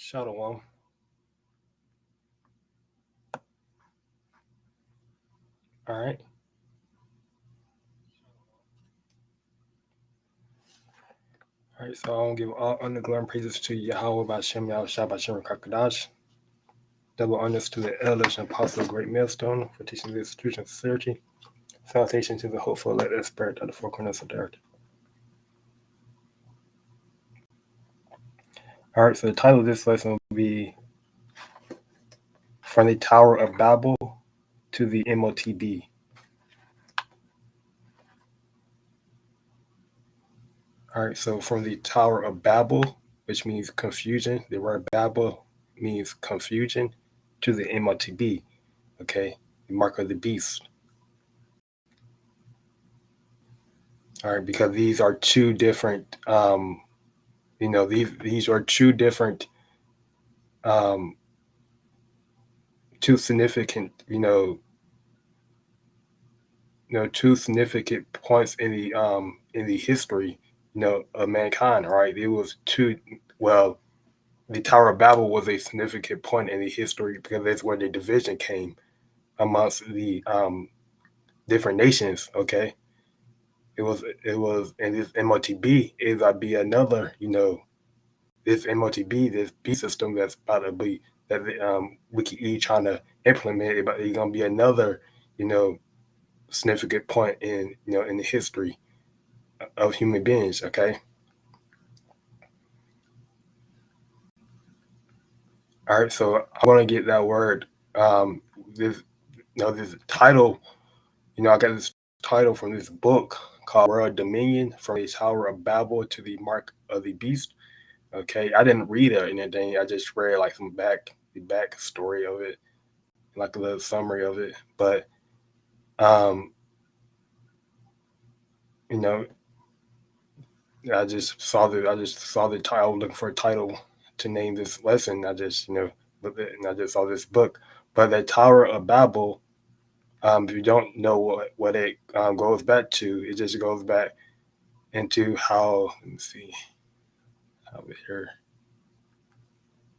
Shalom. All right. All right. So I want to give all honor, glory, and praises to Yahawah, BAHASHAM, YAHAWASHI, BAHASHAM, QADASH. Double honors to the elders and apostles of Great Millstone for teaching the institution of sincerity. Salutation to the hopeful, let us spirit of the four corners of the earth. All right. So the title of this lesson will be From the Tower of Babel to the MOTB. All right. So from the Tower of Babel, which means confusion, the word Babel means confusion, to the MOTB. Okay. The mark of the beast. All right, because these are two different, these are two different, two significant, two significant points in the history, of mankind. Right, it was two. Well, the Tower of Babel was a significant point in the history because that's where the division came amongst the different nations. Okay, it was, and this MOTB is be another, this MOTB, this B system that's about to be that Wiki trying to implement it, but it's gonna be another, significant point in the history of human beings. Okay. All right. So I want to get that word. This, this title. I got this title from this book called World Dominion: From the Tower of Babel to the Mark of the Beast. Okay, I didn't read it or anything. I just read like the back story of it, like a little summary of it. But um, you know, I just saw the title, looking for a title to name this lesson. I just looked at it and I just saw this book. But the Tower of Babel, if you don't know what it goes back to, it just goes back into how. Let me see, over here.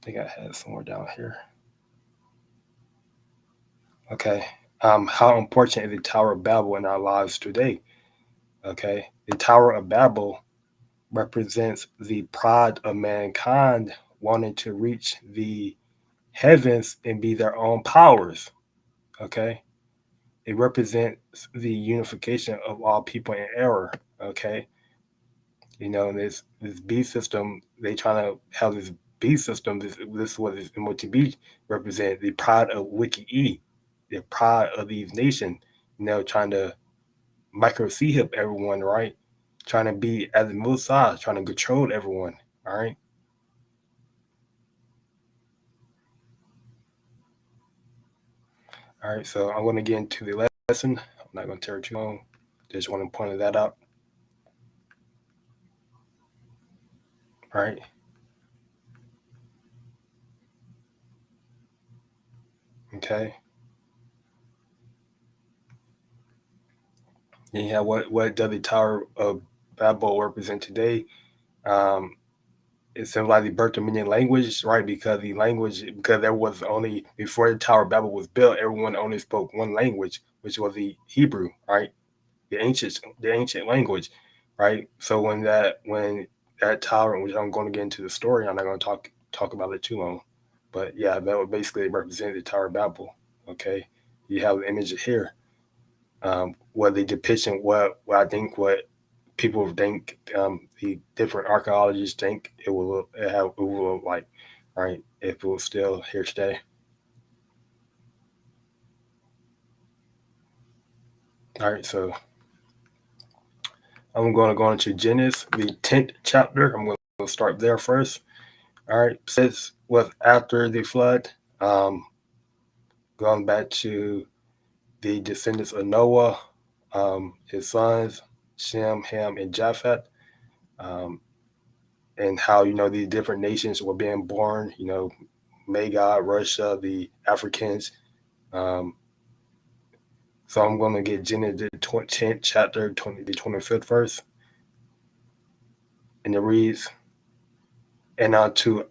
I think I had somewhere down here. Okay. How important is the Tower of Babel in our lives today? Okay. The Tower of Babel represents the pride of mankind wanting to reach the heavens and be their own powers. Okay. It represents the unification of all people in error. Okay. This B system, they trying to have this B system, this is what this MOTB represent, the pride of Wiki, the pride of these nations, trying to micro hip everyone, right? Trying to be as the Musa, trying to control everyone. All right. All right. So I'm going to get into the lesson. I'm not going to tear it too long. Just want to point that out. All right. Okay. Yeah. What does the Tower of Babel represent today? Um, it seems like the birth of many language, right? Because there was only, before the Tower of Babel was built, everyone only spoke one language, which was the Hebrew, right? The ancient language, right? So when that tower, which I'm going to get into the story, I'm not going to talk about it too long, but yeah, that would basically represent the Tower of Babel. Okay, you have the image here, what the depiction, what people think, the different archaeologists think it will look like, right? If it was still here today. All right, so I'm going to go into Genesis, the 10th chapter. I'm going to start there first. All right, says was after the flood, going back to the descendants of Noah, his sons, Shem, Ham, and Japheth, and how these different nations were being born. Magog, Russia, the Africans. So I'm going to get Genesis the 10th chapter, the 25th verse, and it reads, And unto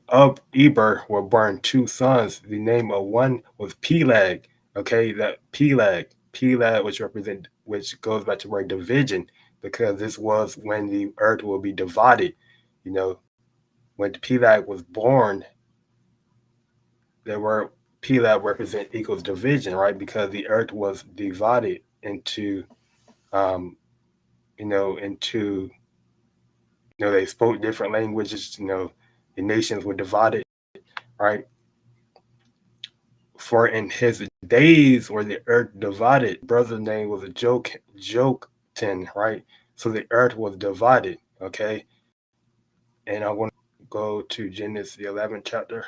Eber were born two sons. The name of one was Peleg. Okay, that Peleg, which goes back to where division, because this was when the earth will be divided. You know, when Peleg was born, there were Peleg represent equals division, right? Because the earth was divided into, um, into, they spoke different languages. The nations were divided, right? For in his days where the earth divided, brother's name was a Joktan, right? So the earth was divided, okay? And I want to go to Genesis, the 11th chapter.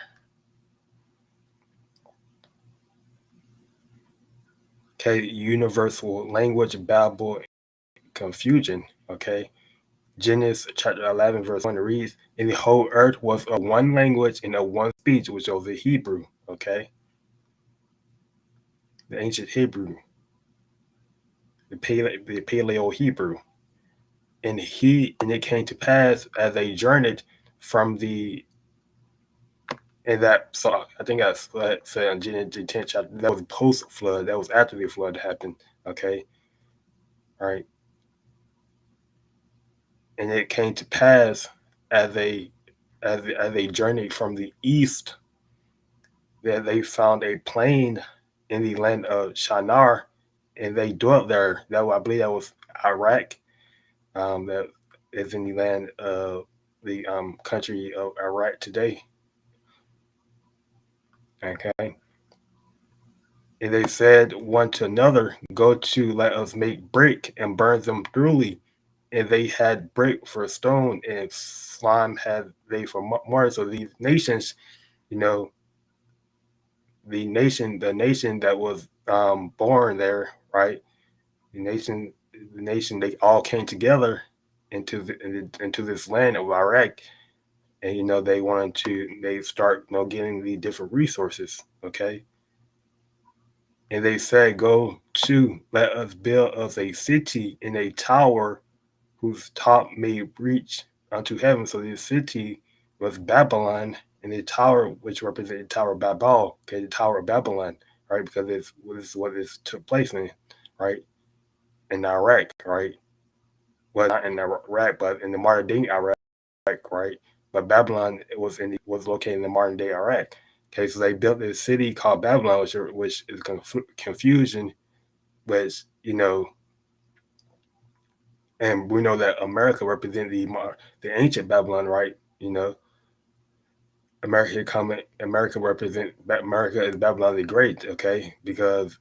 Okay, universal language, Babel, confusion, okay? Genesis chapter 11, verse 1 reads, and the whole earth was of one language and of one speech, which was the Hebrew, okay? The ancient Hebrew, the Paleo Hebrew. And it came to pass as they journeyed from the and that so I think that's said in Genesis 10 chapter. That was post flood. That was after the flood happened. Okay, all right. And it came to pass as they journeyed from the east that they found a plain in the land of Shinar, and they dwelt there. I believe that was Iraq. That is in the land of the country of Iraq today. Okay. And they said one to another, go to let us make brick and burn them thoroughly. And they had brick for stone, and slime had they for mortar. So these nations, you know, the nation that was born there, right? The nation, they all came together into this land of Iraq, and they start getting the different resources. Okay, and they said, go to let us build us a city in a tower whose top may reach unto heaven. So this city was Babylon, and the tower, which represented the Tower of Babel, okay, the Tower of Babylon, right? Because this is what this took place in, right? In Iraq, right? Well, not in Iraq, but in the modern day Iraq, right? But Babylon was located in the modern day Iraq. Okay, so they built this city called Babylon, which is confusion, which and we know that America represents the ancient Babylon, right? America is Babylon the Great, okay? Because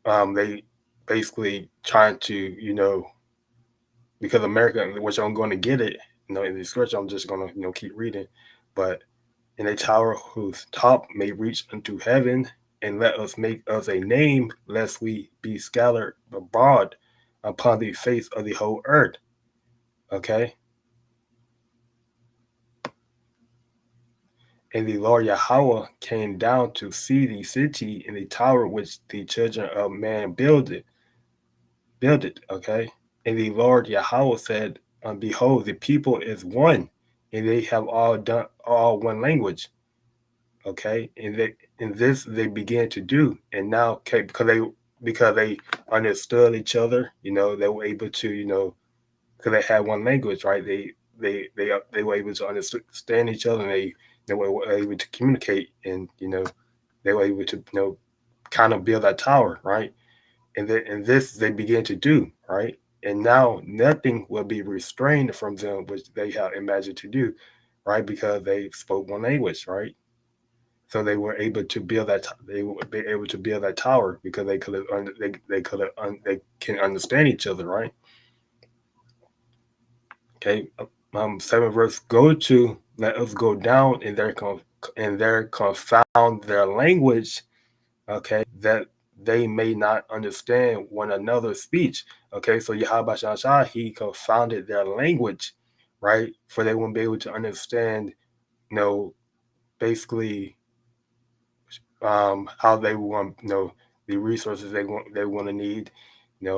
they basically trying to because America, which I'm going to get it, in the scripture, I'm just going to keep reading, but in a tower whose top may reach unto heaven, and let us make us a name, lest we be scattered abroad upon the face of the whole earth. Okay. And the Lord Yahawah came down to see the city and the tower which the children of man builded. Okay. And the Lord Yahawah said, behold, the people is one, and they have all one language. Okay. And this they began to do. And now, okay, because they understood each other, they were able to, because they had one language, right? They were able to understand each other, and they were able to communicate, and they were able to kind of build that tower, right? And this they began to do, right? And now nothing will be restrained from them, which they have imagined to do, right? Because they spoke one language, right? So they were able to build that. They would be able to build that tower because they can understand each other, right? Okay, 7th verse. Go to let us go down in their confound their language. Okay, that they may not understand one another's speech. Okay, so Yahawah he confounded their language, right? For they won't be able to understand, basically how they want, the resources they want to need,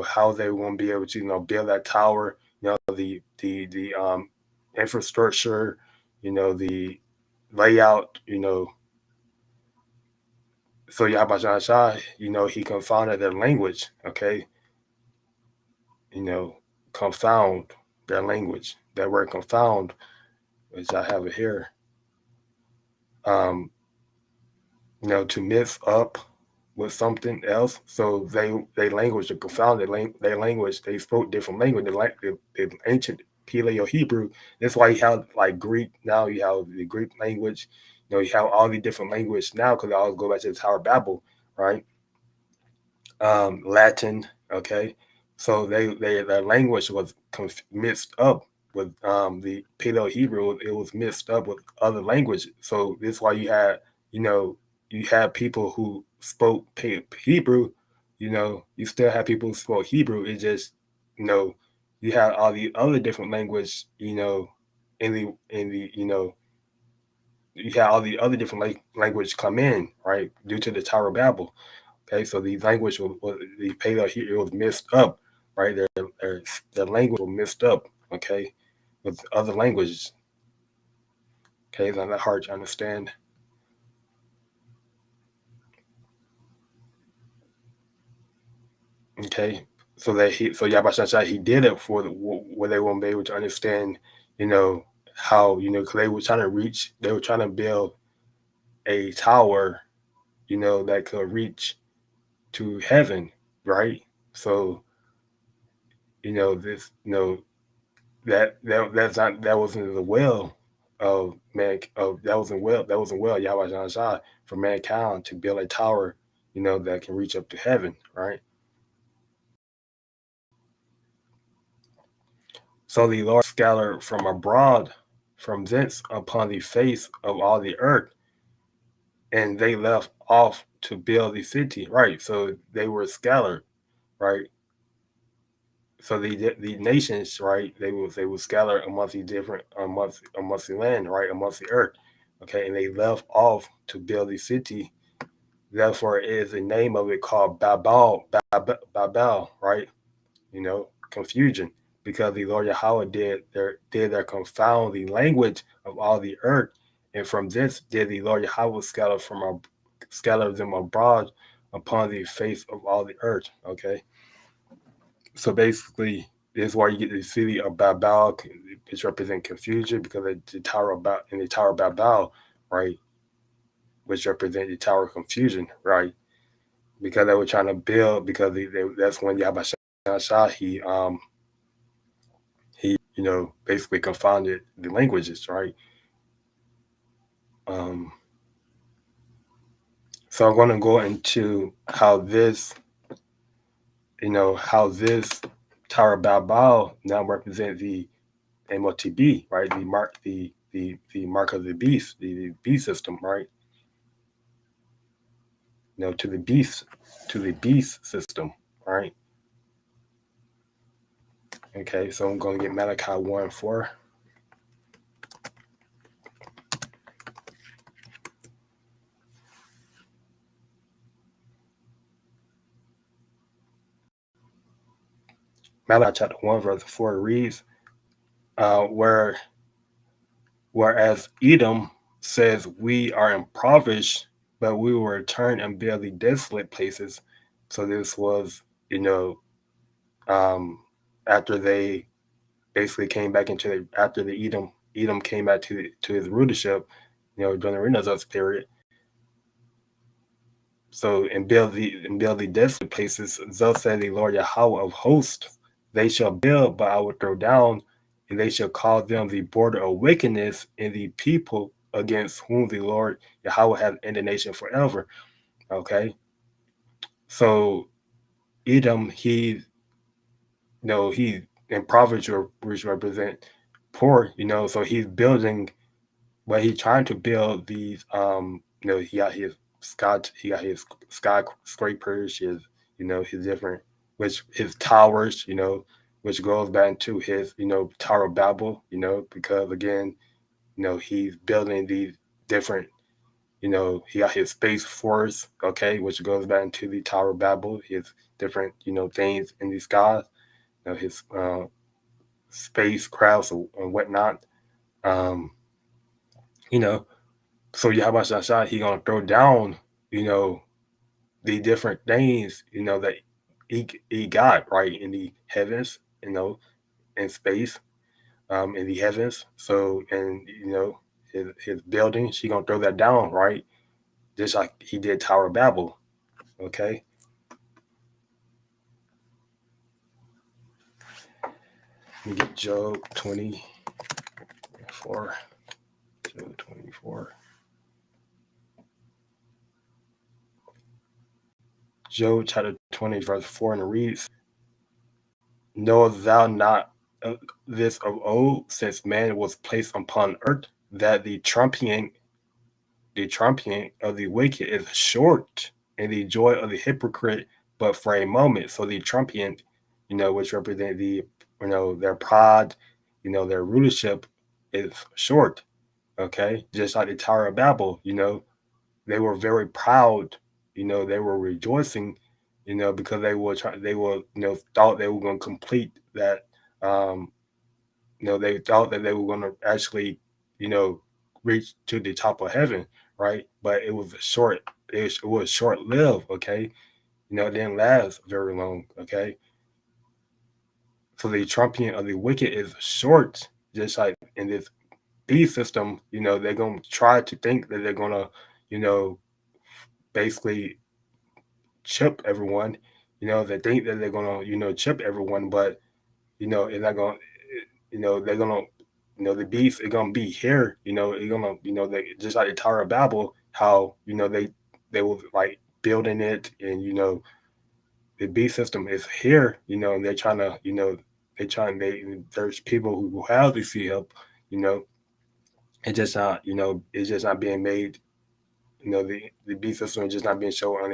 how they want to be able to, build that tower, the infrastructure, the layout, so Yahabashah, he confounded their language, okay? Confound their language. That word confound, which I have it here, to mix up with something else. So they language, to confound their language, they spoke different language. The ancient Paleo Hebrew. That's why you have like Greek. Now you have the Greek language. You have all the different language now because they all go back to the Tower of Babel, right? Latin, okay. So their language was mixed up with the Paleo Hebrew. It was mixed up with other languages. So this is why you know, you had people who spoke Hebrew. You still have people who spoke Hebrew. It just, you have all the other different language. In the you have all the other different language come in, right, due to the Tower of Babel. Okay, so the language was the Paleo Hebrew was mixed up, right? Their language was mixed up, okay, with other languages. Okay, it's not that hard to understand. Okay, so Yabashashai, he did it for where they won't be able to understand, how, because they were trying to build a tower, that could reach to heaven, right? So, this, that wasn't the will of man of that wasn't well Yahweh Shah for mankind to build a tower, that can reach up to heaven, right? So the Lord scattered from abroad from thence upon the face of all the earth, and they left off to build the city, right? So they were scattered, right? So the nations, right? They were scattered amongst the different amongst the land, right? Amongst the earth, okay, and they left off to build the city. Therefore, it is the name of it called Babel, right? Confusion, because the Lord Yahweh did their confound the language of all the earth, and from this did the Lord Yahweh scatter them abroad upon the face of all the earth. Okay, so basically, this is why you get the city of Babel, which represent confusion, because of the Tower of Babel, right, which represent the Tower of Confusion, right, because they were trying to build, because that's when Yahweh Shah, he basically confounded the languages, right? Um, so I'm going to go into how this Tower of Babel now represents the MOTB, right? The mark of the beast, the beast system, right? To the beast system, right? Okay, so I'm going to get Malachi 1:4. Malachi chapter 1, verse 4 reads, whereas Edom says, we are impoverished, but we will return and build the desolate places. So this was, after they basically came back after the Edom came back to his rulership, during the Renaissance period. So and build the desolate places. Thus said the Lord Yahweh of hosts, they shall build, but I will throw down, and they shall call them the border of wickedness, and the people against whom the Lord Yahweh has indignation forever. Okay, so Edom, he in Proverbs, which represent poor, so he's building, but he's trying to build these, he got his skyscrapers, his different, which his towers, which goes back to his, Tower of Babel, because again, he's building these different, he got his space force, okay, which goes back into the Tower of Babel, his different, things in the skies, his spacecrafts and whatnot. Um, you know, so Yahawah he gonna throw down, you know, the different things, you know, that he got right in the heavens, you know, in space, in the heavens. So, and you know, his building, she gonna throw that down, right? Just like he did Tower of Babel. Okay. Let me get Job 24. Job 24. Job chapter 20, verse 4, and it reads, Knowest thou not this of old, since man was placed upon earth, that the trumpeting of the wicked is short, and the joy of the hypocrite but for a moment. So the trumpeting, you know, which represent the, you know, their pride, you know, their rulership is short. Okay, just like the Tower of Babel, you know, they were very proud, you know, they were rejoicing, you know, because they were, you know, thought they were going to complete that, you know, they thought that they were going to actually, you know, reach to the top of heaven, right? But it was short lived. Okay, you know, it didn't last very long. Okay, so the trumpeting of the wicked is short, just like in this beast system. You know, they're gonna try to think that they're gonna, you know, basically chip everyone. You know, they think that they're gonna, you know, chip everyone, but you know, it's not gonna. You know, they're gonna, you know, the beast is gonna be here. You know, it's gonna, you know, they just like the Tower of Babel, how you know they were like building it, and you know, the beast system is here. You know, and they're trying to, you know, there's people who have the sea help. You know, it's just not, you know, it's just not being made. You know, the beast system is just not being shown on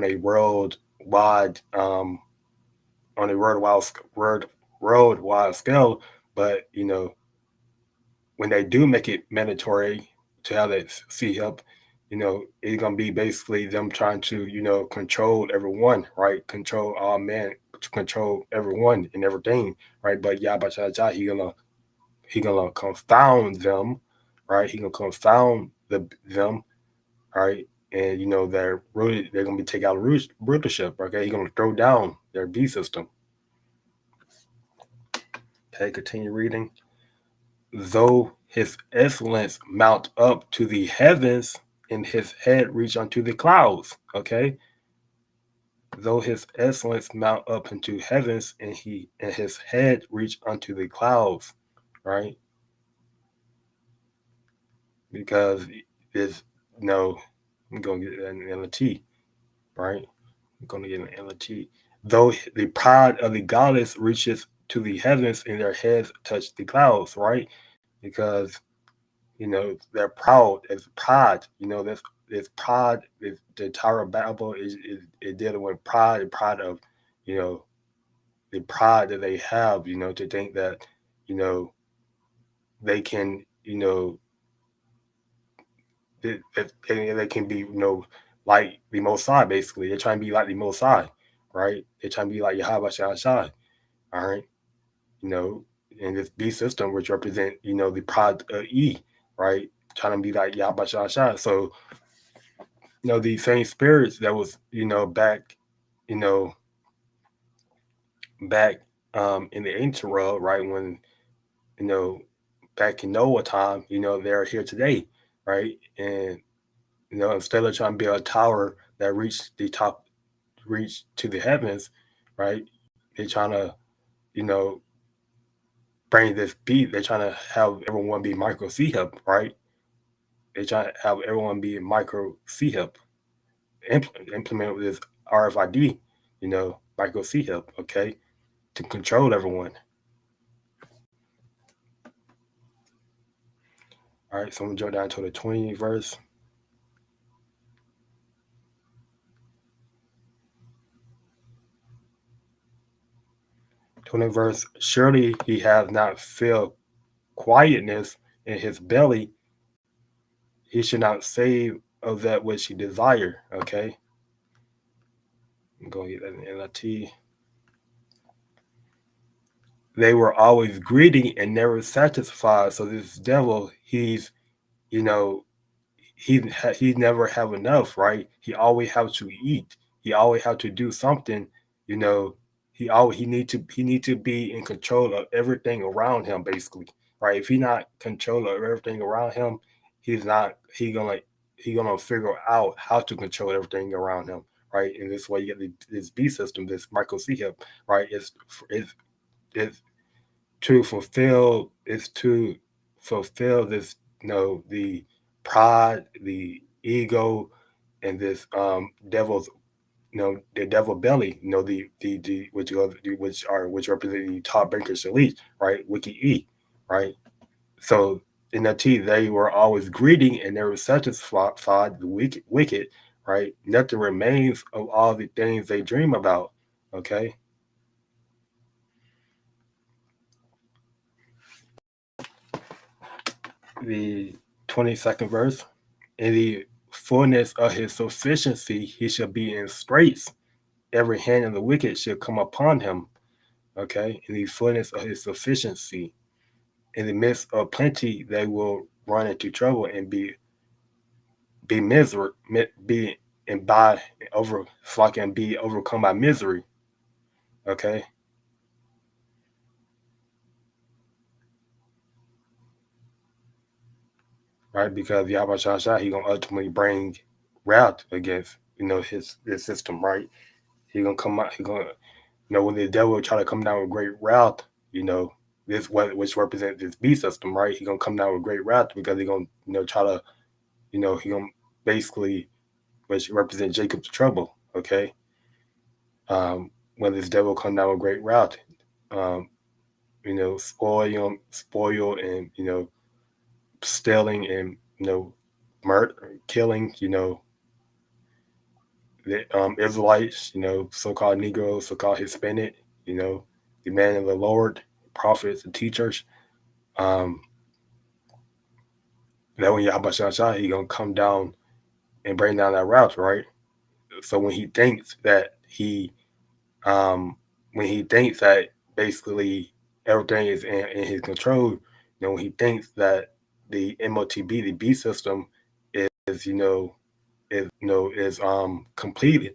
a worldwide on a worldwide scale. But you know, when they do make it mandatory to have that sea help, you know, it's gonna be basically them trying to, you know, control everyone, right? Control all men, control everyone and everything, right? But Yahweh he gonna confound them, right? He gonna confound them, right? And you know they're gonna be take out rulership. Okay, he's gonna throw down their B system. Okay, continue reading. Though his excellence mount up to the heavens, and his head reach unto the clouds. Okay, though his excellence mount up into heavens, and his head reach unto the clouds, right? Because there's no, I'm gonna get an LT, right? I'm gonna get an LT. Though the pride of the goddess reaches to the heavens, and their heads touch the clouds, right? Because you know they're proud. It's pride. You know this pride. The Tower of Babel is dealing with pride. The pride of, you know, the pride that they have. You know, to think that, you know, they can, you know, they can be, you know, like the Most High. Basically, they're trying to be like the Most High, right? They're trying to be like YAHAWASHI. All right, you know, in this B system, which represent, you know, the pride of E, right? Trying to be like YAHAWASHI. So you know, these same spirits that was, you know, back, you know, back in the ancient world, right? When, you know, back in Noah time, you know, they're here today, right? And, you know, instead of trying to build a tower that reach to the heavens, right? They're trying to, you know, bring this beat. They're trying to have everyone be micro C hub, right? They try to have everyone be micro C hub, implement with this RFID, you know, micro C hub, okay? To control everyone. All right, so I'm gonna jump down to the 20th verse. 20th verse. Surely he has not filled quietness in his belly. He should not save of that which he desire. Okay. I'm gonna get that in NLT. They were always greedy and never satisfied. So this devil, he's you know, he never have enough, right? He always have to eat. He always have to do something, you know. He need to be in control of everything around him, basically, right? If he not control of everything around him, he's not he gonna figure out how to control everything around him, right? And this way you get this B system, this Michael C hip, right? It's to fulfill this, the pride, the ego, and this devil's, the devil belly, the which represent the top bankers elite, right? Wiki E, right? So in the T, they were always greedy and they were satisfied, the wicked, right? Nothing remains of all the things they dream about. Okay. The 22nd verse. In the fullness of his sufficiency, he shall be in straits. Every hand of the wicked shall come upon him. Okay. In the fullness of his sufficiency, in the midst of plenty, they will run into trouble and be miserable, be and by over flock and be overcome by misery. Okay. Right, because Yahweh he gonna ultimately bring wrath against, his system, right? He gonna come out, he gonna, when the devil try to come down with great wrath, this what which represents this B system, right? He gonna come down with great wrath because he gonna, try to, he gonna basically, which represent Jacob's trouble, okay? When this devil come down with great wrath, um, spoil and, stealing and, murder, killing, the Israelites, so-called Negroes, so-called Hispanic, the man of the Lord, prophets and teachers. Um, that when Yahweh Shah, he gonna come down and bring down that route, right? So when he thinks that basically everything is in his control, when he thinks that the MOTB, the B system, is completed,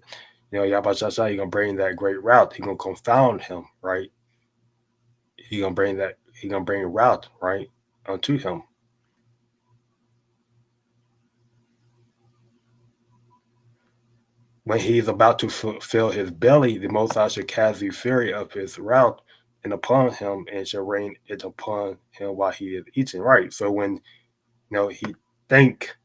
Yahweh Shah, he gonna bring that great route. He gonna confound him, right? He gonna bring a route, right, unto him. When he is about to fulfill his belly, the Most High shall cast the fury of his wrath and upon him, and shall rain it upon him while he is eating. Right. So when he think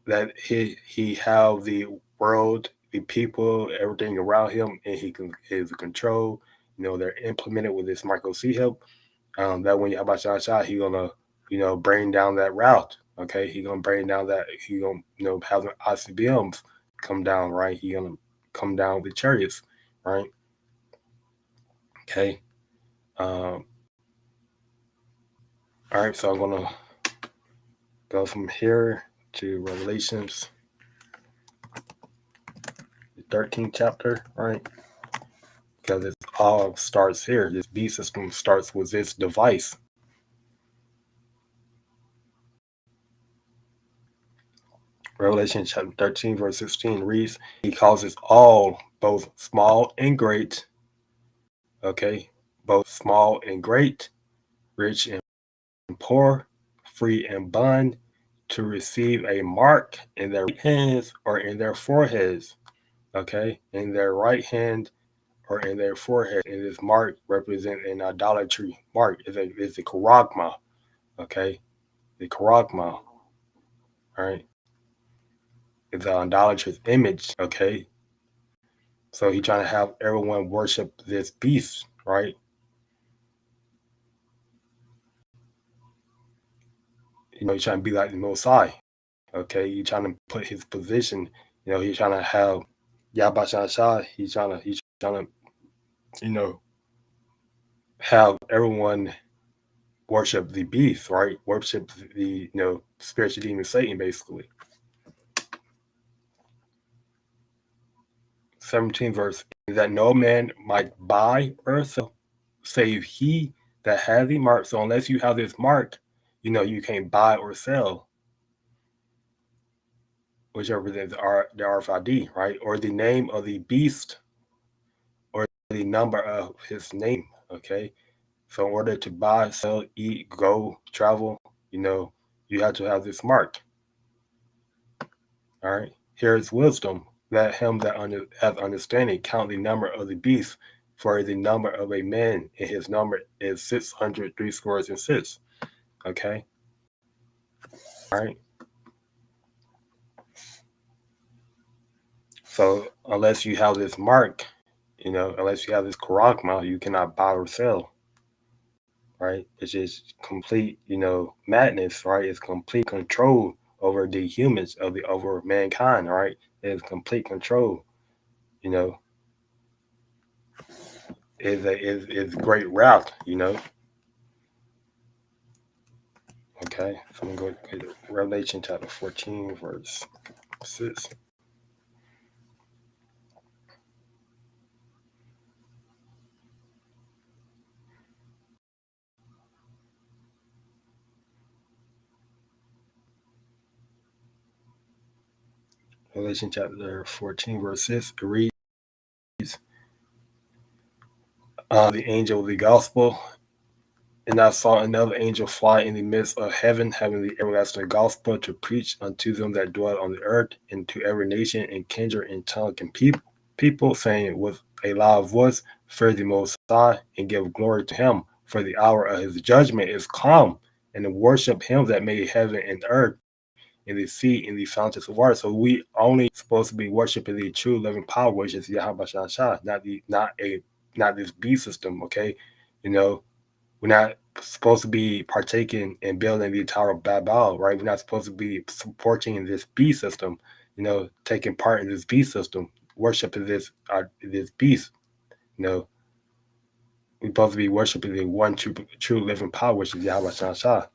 that he have the world, the people, everything around him, and he can is control. They're implemented with this Michael C help. That when Yahweh Shah, he gonna bring down that route. Okay, he gonna bring down that. He gonna have the ICBMs come down. Right, he gonna come down with chariots. Right. Okay. All right. So I'm gonna go from here to Revelations, the 13th chapter. Right. Because it all starts here. This B system starts with this device. Revelation chapter 13, verse 16 reads, he causes all, both small and great, okay, both small and great, rich and poor, free and bond, to receive a mark in their hands or in their foreheads, okay, in their right hand or in their forehead. And this mark represents an idolatry mark. It's a charagma, okay, the charagma, all right. It's an idolatrous image, okay? So he's trying to have everyone worship this beast, right? He's trying to be like the Most High, okay? He's trying to put his position, he's trying to have Yahweh Shah, he's trying to, have everyone worship the beast, right? Worship the, spiritual demon Satan, basically. 17th verse, that no man might buy or sell, save he that has the mark. So unless you have this mark, you can't buy or sell. which represents the RFID, right? Or the name of the beast, or the number of his name, okay? So in order to buy, sell, eat, go, travel, you have to have this mark, all right? Here is wisdom. Let him that has understanding count the number of the beast, for the number of a man, and his number is 603 scores and six, okay? All right? So unless you have this mark, unless you have this charagma, you cannot buy or sell, right? It's just complete, madness, right? It's complete control over the humans over mankind, right? It's complete control, you know. Is great wrath, Okay, so I'm going to go to Revelation chapter 14, verse 6. Revelation chapter 14, verse 6, it reads, the angel of the gospel. And I saw another angel fly in the midst of heaven, having the everlasting gospel to preach unto them that dwell on the earth, and to every nation and kindred and tongue and people, saying with a loud voice, Fear the Most High, and give glory to him, for the hour of his judgment is come, and to worship him that made heaven and earth, and the sea, and the fountains of water. So we only supposed to be worshiping the true living power, which is Yahawah, not this beast system, okay? We're not supposed to be partaking in building the Tower of Babel, right? We're not supposed to be supporting this beast system, taking part in this beast system, worshiping this beast. We're supposed to be worshiping the one true living power, which is Yahweh Shah.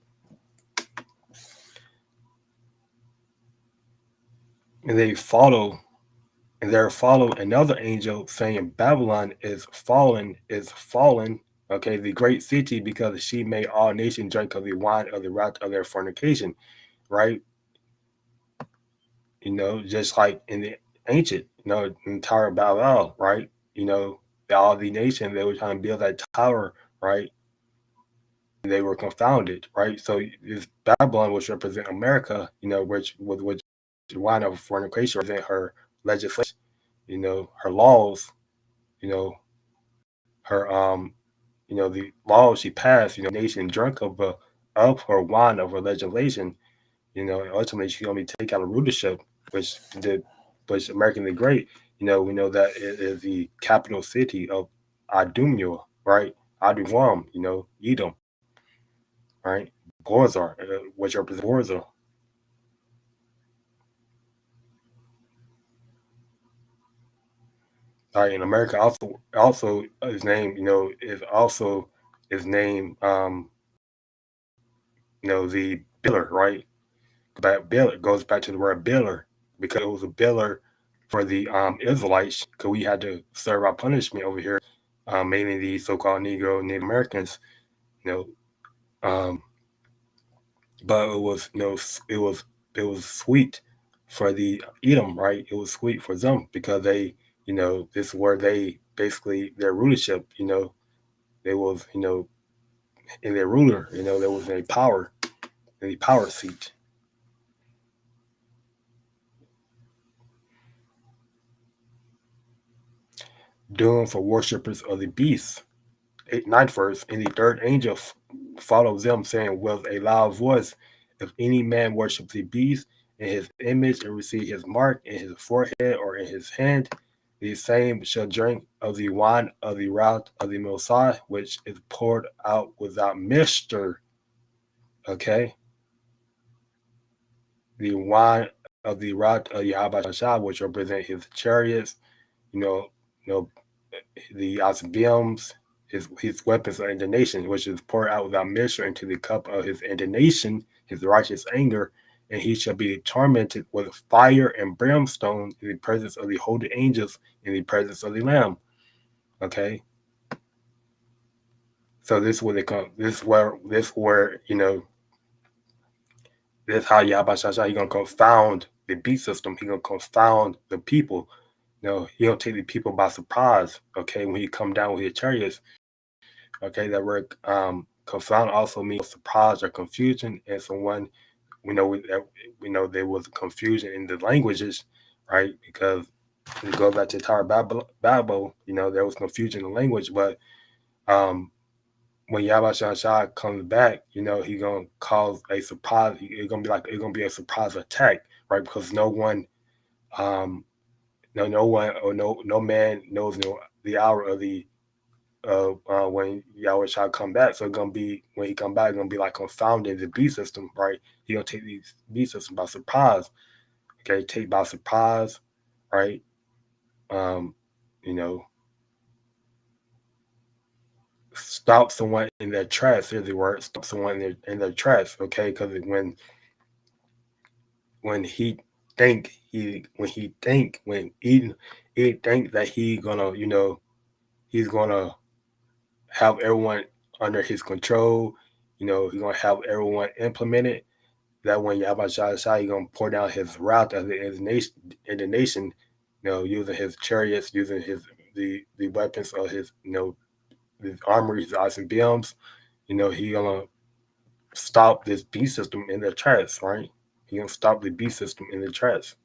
And there follow another angel saying, Babylon is fallen, okay, the great city, because she made all nations drink of the wine of the wrath of their fornication, right? Just like in the ancient, in Tower of Babel, right? All the nations, they were trying to build that tower, right? And they were confounded, right? So this Babylon, which represent America, which wine of fornication, represent her legislation, her laws, her the laws she passed, nation drunk of her wine of her legislation, and ultimately she's gonna be taken out of rulership, which American the Great, we know that it is the capital city of Adumia, right? Adumam, Edom, right? Borzar, which represents Borzar. Right, in America also is named, is named the biller, right? But bill goes back to the word biller, because it was a biller for the Israelites, because we had to serve our punishment over here, mainly the so-called Native Americans, you know, um, but it was it was sweet for the Edom, right? It was sweet for them because they, this is where they basically their rulership, they was, in their ruler, there was a power, a power seat. Doom for worshippers of the beast. Ninth verse, and the third angel follows them, saying with a loud voice, if any man worship the beast in his image and receive his mark in his forehead or in his hand, the same shall drink of the wine of the wrath of the Most High, which is poured out without mixture. Okay? The wine of the wrath of Yahawah, which represent his chariots, you know, you know, the Asbims, his weapons of indignation, which is poured out without measure into the cup of his indignation, his righteous anger, and he shall be tormented with fire and brimstone in the presence of the holy angels, in the presence of the Lamb. Okay. So this is where they come. This where this how Yahweh Shasha, he's gonna confound the beast system. He gonna confound the people. He gonna take the people by surprise. Okay, when he come down with his chariots. Okay, that word confound also means surprise or confusion, and someone we know there was confusion in the languages, right? Because when you go back to the Tower of Babel, there was confusion in language, but when Yahawah comes back, he gonna cause a surprise. It's gonna be a surprise attack, right? Because no one, no one or no man knows the hour of the when Yahweh shall come back. So it's gonna be when he come back, it's gonna be like confounding the beast system, right? He gonna take these beast system by surprise. Okay, take by surprise, right? Um, you know, stop someone in their tracks. Here's the word: stop someone in their tracks. Okay, because when he think when he think that he's gonna have everyone under his control. He's gonna have everyone implemented. That when Yahweh Shai gonna pour down his wrath in the nation, using his chariots, using the weapons of his his armory, his ice and beams. He gonna stop this beast system in their tracks, right? He gonna stop the beast system in their tracks.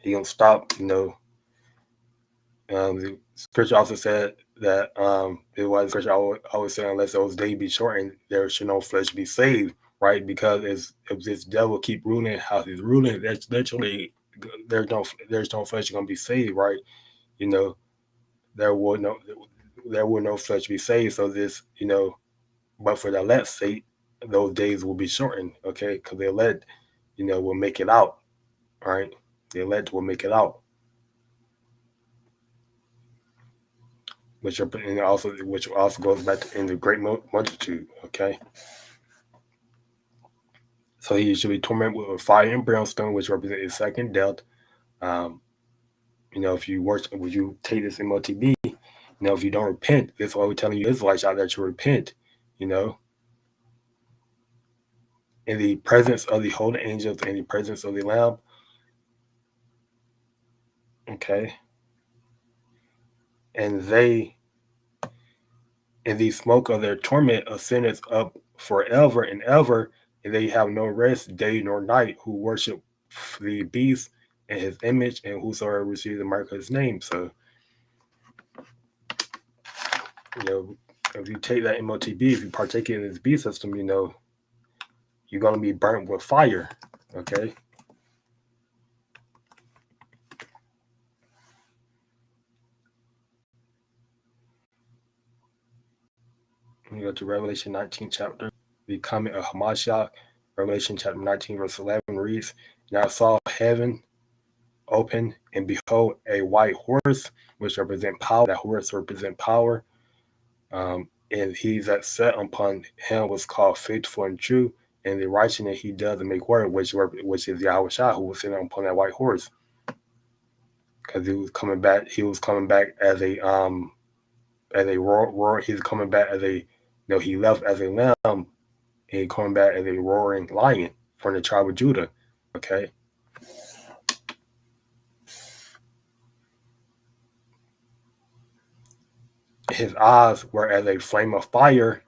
He gonna stop, the scripture also said that it was scripture always saying, unless those days be shortened, there should no flesh be saved, right? Because if this devil keep ruling how he's ruling, that's literally there's no flesh gonna be saved, right? There will no flesh be saved. So this, but for the elect's sake, those days will be shortened, okay? Because the elect, will make it out, right? The elect will make it out. Which also goes back to in the great multitude, okay? So he should be tormented with fire and brimstone, which represent his second death. If you take this MOTB, if you don't repent, that's why we're telling you Israelites out there to repent, in the presence of the holy angels, in the presence of the Lamb, okay? And they, in the smoke of their torment, ascended up forever and ever, and they have no rest day nor night, who worship the beast and his image, and whosoever receives the mark of his name. So, if you take that MOTB, if you partake in this beast system, you're going to be burnt with fire, okay? We go to Revelation 19 chapter, the comment of Hamashiach. Revelation chapter 19 verse 11 reads, "Now I saw heaven open, and behold, a white horse, which represent power." That horse represent power. And he that sat upon him was called faithful and true, and the righteousness he does and make word, which is Yahawashi, who was sitting upon that white horse. Because he was coming back. He was coming back as a roar. He's coming back as a, he left as a lamb, and he coming back as a roaring lion from the tribe of Judah. Okay. His eyes were as a flame of fire,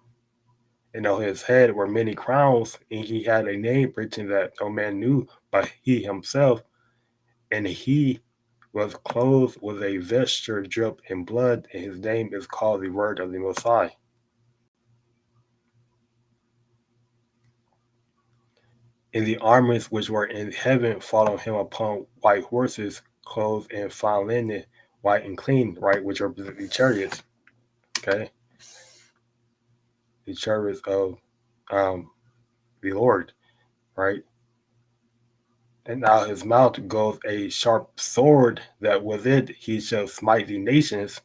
and on his head were many crowns, and he had a name written that no man knew but he himself, and he was clothed with a vesture dripped in blood, and his name is called the Word of the Most High. And the armies which were in heaven followed him upon white horses, clothed in fine linen, white and clean, right, which represent the chariots. Okay. The chariots of the Lord, right? And out his mouth goes a sharp sword, that with it he shall smite the nations,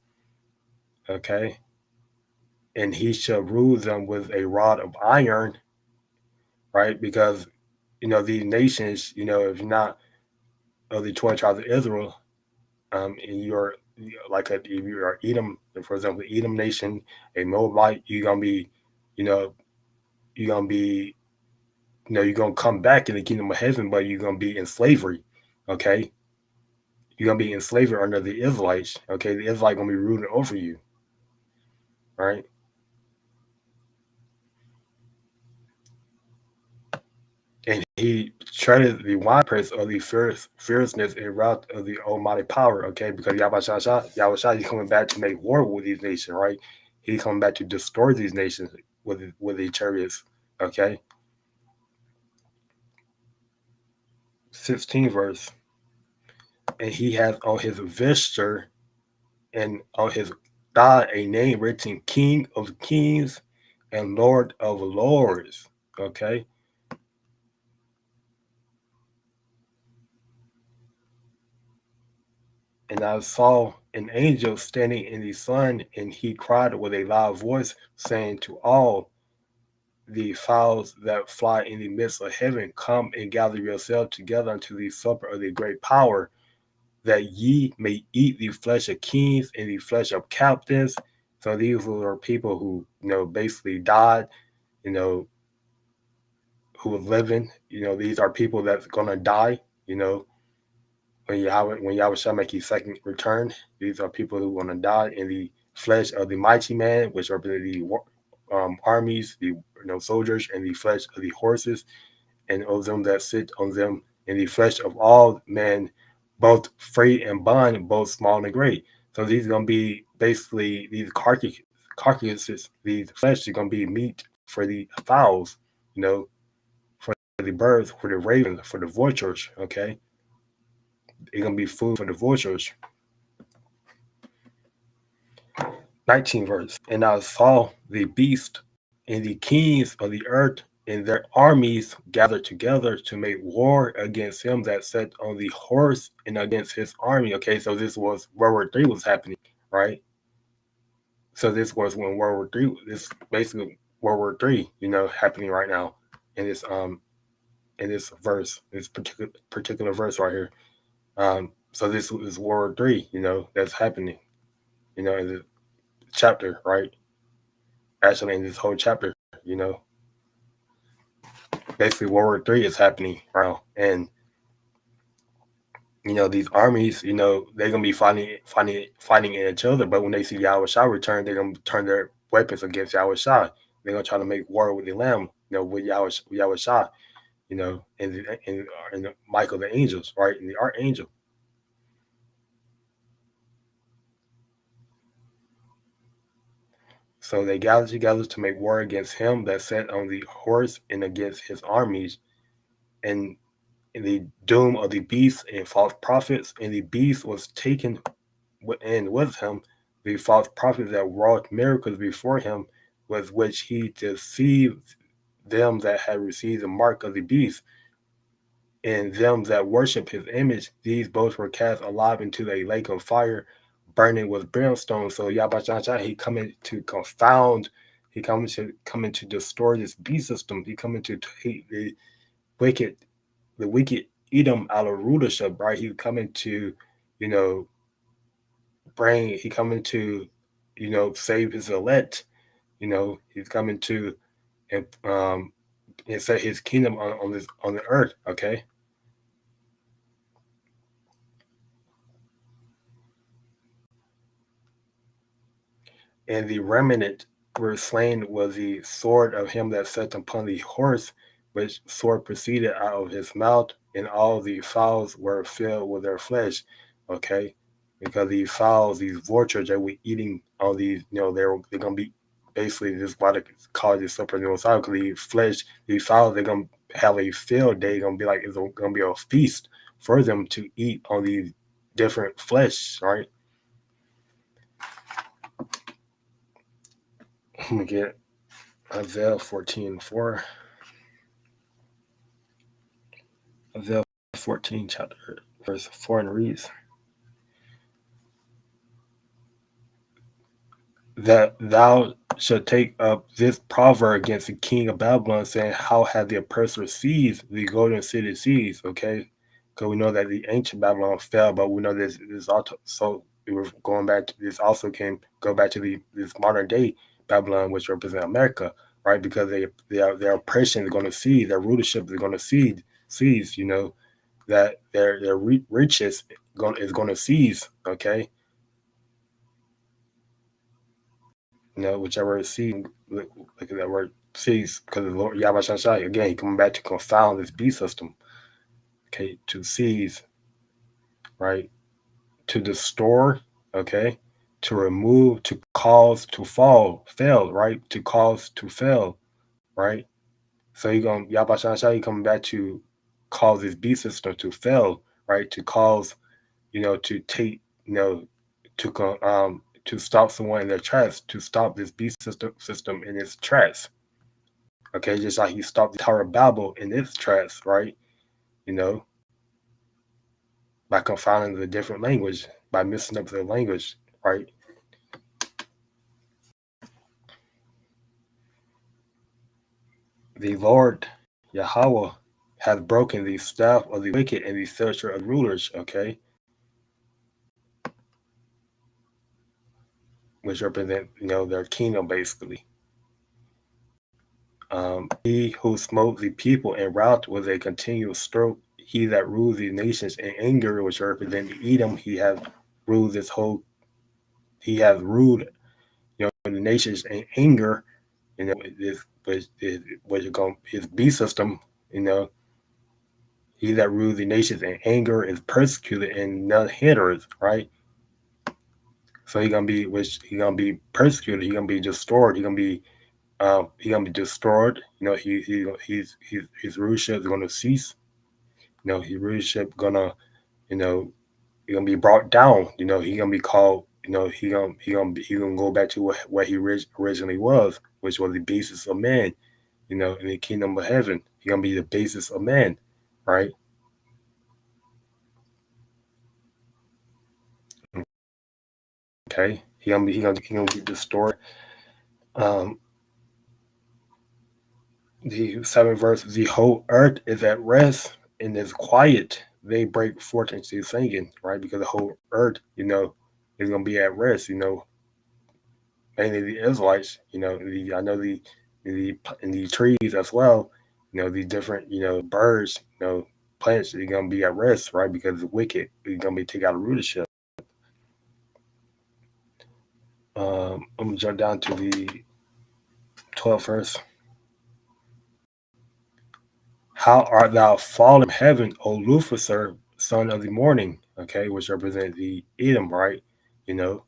okay? And he shall rule them with a rod of iron, right? Because, these nations, if you're not of the 12 tribes of Israel, and you're if you are Edom, for example, the Edom nation, a Moabite, you're going to be, you're going to be you're gonna come back in the kingdom of heaven, but you're gonna be in slavery. Okay, you're gonna be in slavery under the Israelites. Okay, the Israelites gonna be ruling over you, right? And he treaded the winepress of the fierceness and wrath of the almighty power, okay? Because Yahushua, he's coming back to make war with these nations, right? He's coming back to destroy these nations with the chariots, okay? 16th verse. And he has on his vesture and on his thigh a name written King of Kings and Lord of Lords, okay? And I saw an angel standing in the sun, and he cried with a loud voice, saying to all the fowls that fly in the midst of heaven, come and gather yourselves together unto the supper of the great power, that ye may eat the flesh of kings and the flesh of captains. So these were people who, basically died, you know, who was living. These are people that's gonna die, when Yahweh shall make his second return. These are people who want to die in the flesh of the mighty man, which represent the armies, the soldiers, and the flesh of the horses, and of them that sit on them, in the flesh of all men, both free and bond, both small and great. So these are going to be basically these carcasses, these flesh is going to be meat for the fowls, for the birds, for the ravens, for the vultures, okay? It's going to be food for the vultures. 19th verse. And I saw the beast and the kings of the earth and their armies gathered together to make war against him that sat on the horse and against his army. Okay, so this was World War III was happening, right? So this was when World War III, this basically World War III, happening right now in this verse, this particular verse right here. So this is World War III, that's happening, in the chapter, right? Actually, in this whole chapter, basically World War III is happening right now, and these armies, they're gonna be fighting in each other. But when they see Yahushua return, they're gonna turn their weapons against Yahushua. They're gonna try to make war with the Lamb, with Yahushua, and Michael the angels, right, and the archangel. So they gathered together to make war against him that sat on the horse and against his armies, and in the doom of the beast and false prophets, and the beast was taken and with him the false prophets that wrought miracles before him, with which he deceived them that had received the mark of the beast, and them that worship his image. These both were cast alive into the lake of fire, burning with brimstone. So Yahweh, he coming to confound, he coming to destroy this beast system. He coming to take wicked the wicked Edom out of rulership, right? He's coming to, he coming to, save his elect. He's coming to and set his kingdom on the earth. Okay. And the remnant were slain with the sword of him that sat upon the horse, which sword proceeded out of his mouth, and all the fowls were filled with their flesh. Okay, because these fowls, these vultures that were eating all these, they're gonna be basically this why they call this supernatural cycle. Because these fowls, they're gonna have a field day. Gonna be like it's gonna be a feast for them to eat on these different flesh, right? I'm gonna get Isaiah 14:4. Isaiah 14, chapter verse 4, and reads, that thou shalt take up this proverb against the king of Babylon, saying, how have the oppressor seized the golden city seized? Okay, because we know that the ancient Babylon fell, but we know this also, so we were going back to this, also can go back to this modern day Babylon, which represents America. right? Because their oppression is going to see their rulership is going to seize, that their riches is going to seize, okay, whichever is seize, look at that word seize, because the Lord Yahweh Shai, again, he coming back to confound this beast system, okay, to seize, right, to distort, okay, to remove, to cause to fail, right, to cause to fail, right. So he going Yahweh Shai, he coming back to cause this beast system to fail, right, to cause, to take, to stop someone in their tracks, to stop this beast system in its tracks. Okay, just like he stopped the Tower of Babel in its tracks, right? You know, by confounding the different language, by mixing up the language, right? The Lord Yahawah has broken the staff of the wicked and the scepter of rulers, okay, which represent, their kingdom basically. He who smote the people in wrath with a continual stroke, he that rules the nations in anger, which represent Edom, he has ruled, the nations in anger, this what you call his beast system, he that rules the nations in anger is persecuted and none hinders, right? So he gonna be persecuted, he gonna be destroyed, he gonna be destroyed. His rulership is gonna cease. His rulership gonna, he gonna be brought down. He gonna be called. He gonna go back to what he originally was, which was the basis of man. In the kingdom of heaven, he gonna be the basis of man, right? Okay, he gonna be destroyed. Um, the seventh verse: the whole earth is at rest and is quiet. They break forth into singing, right? Because the whole earth, is gonna be at rest. Mainly the Israelites. I know the trees as well. The different birds. Plants are gonna be at rest, right? Because the wicked is gonna be taken out of rulership. I'm gonna jump down to the 12th verse. How art thou fallen from heaven, O Lucifer, son of the morning? Okay, which represents the Edom, right? You know,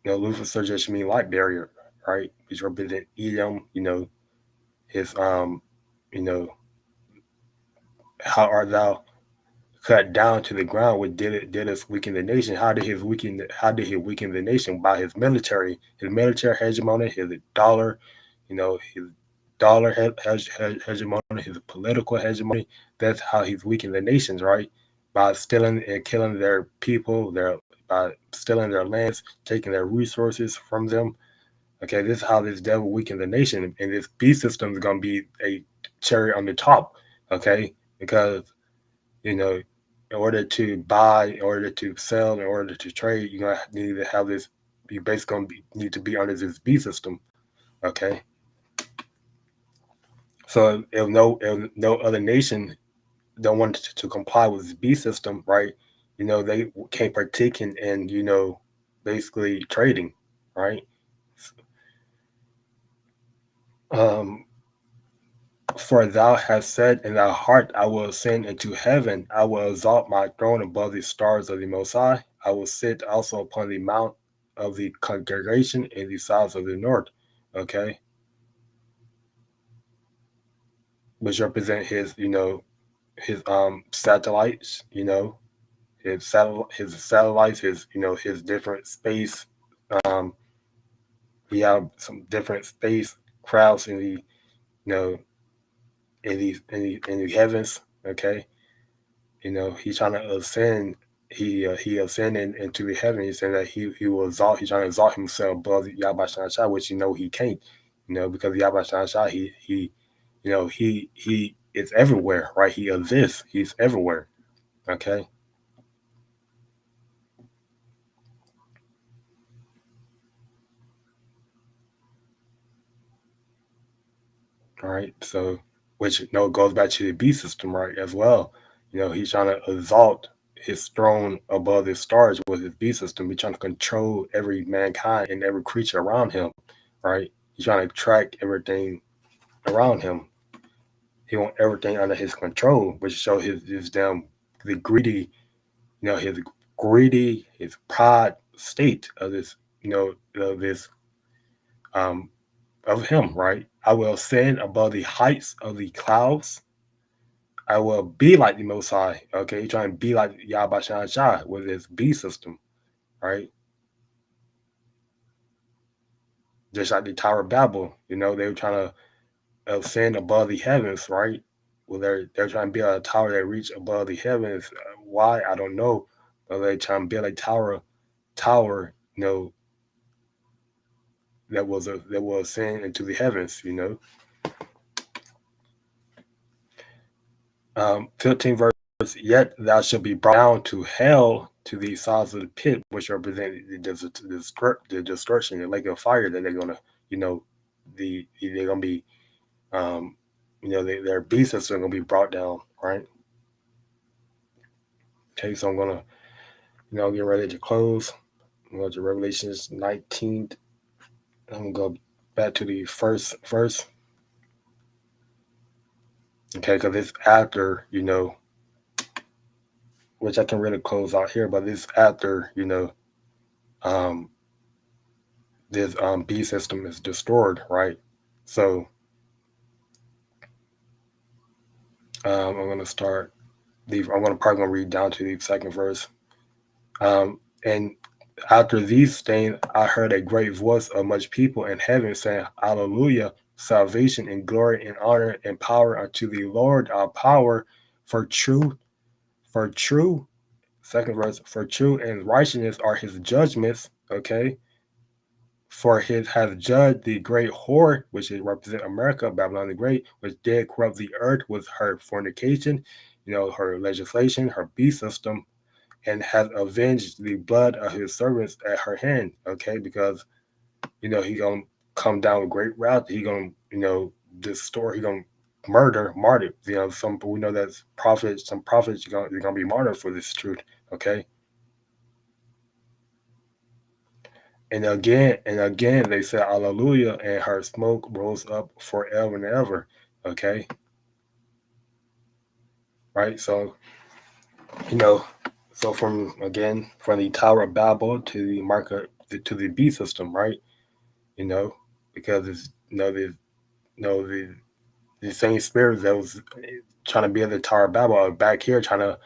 Lucifer just mean light barrier, right? Which represent Edom. His you know, how art thou cut down to the ground? What did us weaken the nation? How did he weaken the nation? By his military hegemony, his dollar, his dollar hegemony, his political hegemony. That's how he's weakened the nations, right? By stealing and killing their people, by stealing their lands, taking their resources from them. Okay, this is how this devil weakened the nation, and this beast system is gonna be a cherry on the top. Okay, because you know, in order to buy, in order to sell, in order to trade, you're gonna need to have this. You basically need to be under this B system. Okay, so if no other nation don't want to comply with this B system, right? They can't partake in basically trading, right? Um, For thou hast said in thy heart, I will ascend into heaven. I will exalt my throne above the stars of the Most High. I will sit also upon the mount of the congregation in the sides of the north. Okay, which represent his satellites. His satellites. His different space. Um, he have some different space crowds in the know in the heavens. Okay, he's trying to ascend. He ascended into the heaven. He's saying that he will exalt. He's trying to exalt himself above Yahweh Shai, which he can't. Because Yahweh Shai, he is everywhere, right? He exists. He's everywhere. Okay. All right. So, which goes back to the beast system, right, as well. He's trying to exalt his throne above the stars with his beast system. He's trying to control every mankind and every creature around him, right? He's trying to track everything around him. He wants everything under his control, which shows his the greedy, his pride state of this, of this, um, of him, right? I will ascend above the heights of the clouds. I will be like the Most High. Okay, he's trying to be like YAHAWASHI with his B system, right? Just like the Tower of Babel, they were trying to ascend above the heavens, right? Well, they're trying to build a tower that reach above the heavens. Why? I don't know. But they're trying to build a tower, that will ascend into the heavens. 15 verse. Yet thou shalt be brought down to hell, to the sides of the pit, which represent the destruction, the lake of fire that they're gonna, they're gonna be, their beasts are gonna be brought down, right? Okay, so I'm gonna, get ready to close. I'm going to Revelations 19. I'm gonna go back to the first verse. Okay, because it's after, which I can really close out here, but it's after, this B system is destroyed, right? So I'm gonna start I'm probably read down to the second verse. And after these things, I heard a great voice of much people in heaven saying, Hallelujah, salvation and glory and honor and power unto the Lord our power, for true, second verse, for true and righteousness are his judgments, okay? For he has judged the great whore, which is represent America, Babylon the Great, which did corrupt the earth with her fornication, her legislation, her beast system, and has avenged the blood of his servants at her hand. Okay, because he gonna come down with great wrath. He gonna he gonna martyr. Some we know that some prophets are gonna be martyred for this truth. Okay. And again, they said, Hallelujah, and her smoke rose up forever and ever. Okay. Right. So, so from the Tower of Babel to the market to the B system, right? Because it's the same spirits that was trying to build the Tower of Babel are back here trying to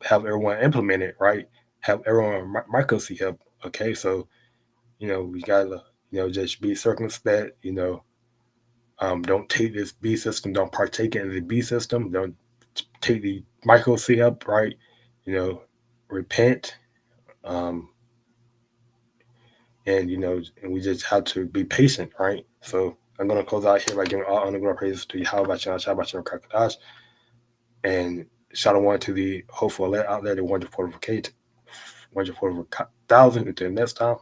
have everyone implement it, right? Have everyone microsee help. Okay, so we gotta just be circumspect. Don't take this B system. Don't partake in the B system. Don't take the microsee up, right? Repent. And and we just have to be patient, right? So I'm gonna close out here by giving all honor and praise to YAHAWASHI, QADASH, and shalom to the hopeful elect out there, the wonderful 144,000 until next time.